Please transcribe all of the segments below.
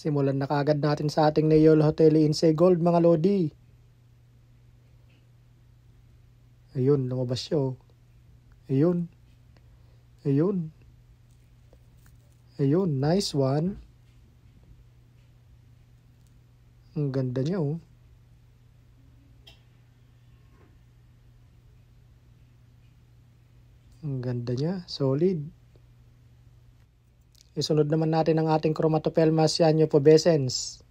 Simulan na kaagad natin sa ating Neol Hotel Insay Gold mga Lodi. Ayun, lumabas siya oh. Ayun. Ayun. Ayun, nice one. Ang ganda niya oh. Ang ganda niya, solid. Isunod naman natin ang ating Chromatopelma Cyaneo pubescens.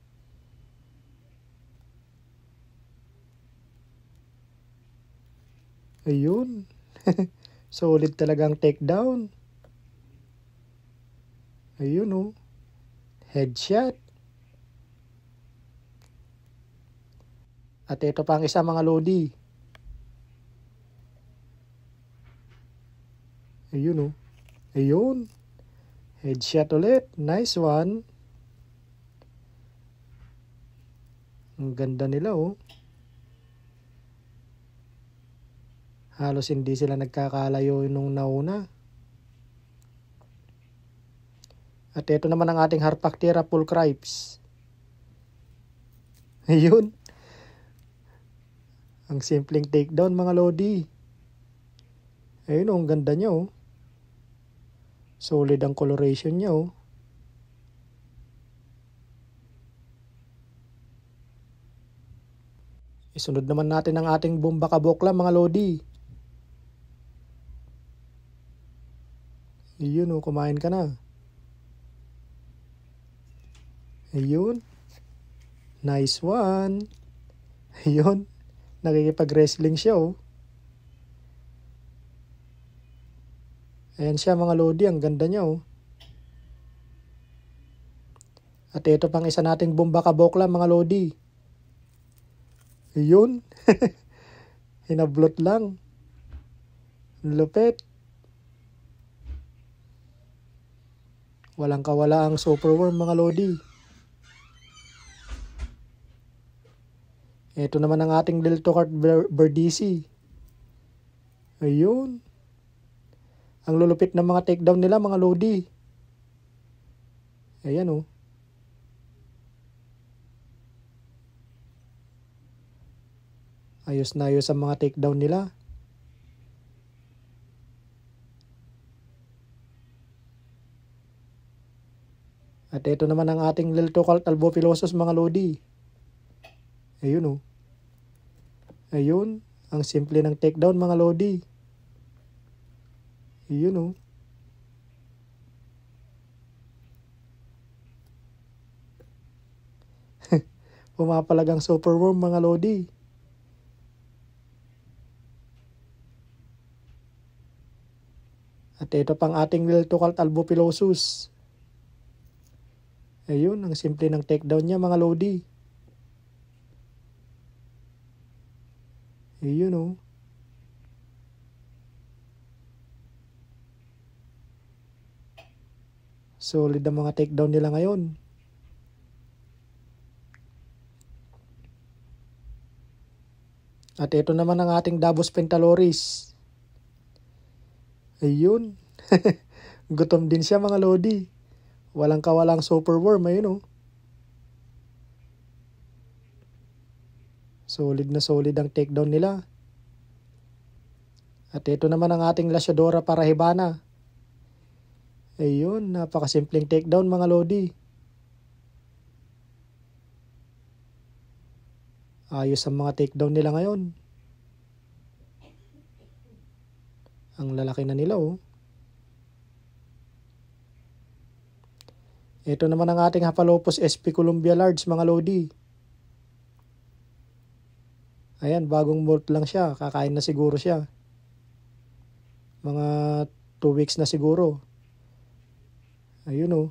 Ayun. Solid talagang takedown. Ayun oh. Headshot. At ito pa ang isa mga Lodi. Ayun oh. Ayun. Headshot ulit. Nice one. Ang ganda nila oh. Halos hindi sila nagkakalayo nung nauna. At ito naman ang ating Harpactira pulchripes. Ayun. Ang simpleng takedown mga Lodi. Ayun oh, ang ganda niya oh. Solid ang coloration niya oh. Isunod naman natin ang ating bomba kabokla mga Lodi. Ayun oh, kumain ka na. Ayun. Nice one. Ayun. Nakikipag-wrestling siya oh. Ayan siya mga Lodi, ang ganda niya oh. At ito pang isa nating bomba kabokla mga Lodi. Ayun. Hinablot lang. Lupit. Walang kawala ang superworm mga Lodi. Ito naman ang ating Deltocart Verdici. Ayun. Ang lulupit ng mga takedown nila mga Lodi. Ayan oh. Ayos na ayos ang mga takedown nila. At ito naman ang ating Deltocart Albophilosus mga Lodi. Ayun oh. Ayun. Ang simple ng takedown mga Lodi. Ayun oh. Pumapalagang superworm mga Lodi. At ito pang ating Deltocart Albophilosus. Ayun, ang simple ng takedown niya mga Lodi. Ayun oh. Solid ang mga takedown nila ngayon. At ito naman ang ating Davos Pentaloris. Ayun. Gutom din siya mga Lodi. Walang kawalang superworm. Ayun oh. Solid na solid ang takedown nila. At ito naman ang ating Lasiodora Parahibana. Ayun, napakasimpleng takedown mga Lodi. Ayos ang mga takedown nila ngayon. Ang lalaki na nila oh. Ito naman ang ating Hapalopus SP Columbia Large mga Lodi. Ayan, bagong molt lang siya. Kakain na siguro siya. Mga 2 weeks na siguro. Ayun oh.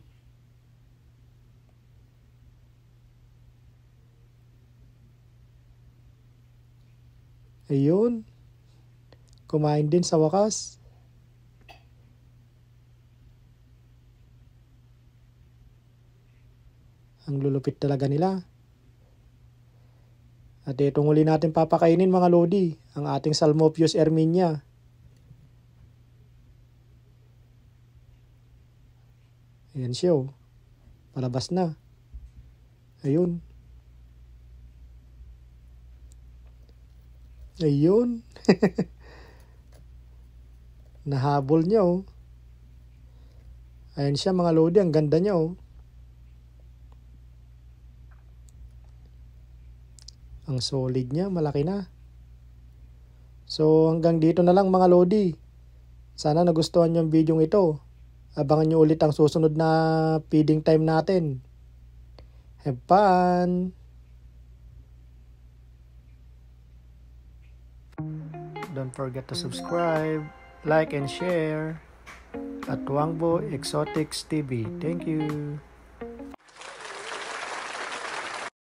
Ayun. Kumain din sa wakas. Ang lulupit talaga nila. At itong uli natin papakainin mga Lodi, ang ating Salmopius erminia. Ayan siya oh. Palabas na. Ayun. Ayun. Nahabol niya oh. Ayan siya mga lodi, ang ganda niya oh. Ang solid niya, malaki na. So hanggang dito na lang mga lodi. Sana nagustuhan niyo ang video ito. Abangan niyo ulit ang susunod na feeding time natin. Have fun! Don't forget to subscribe, like and share at Wangbo Exotics TV. Thank you.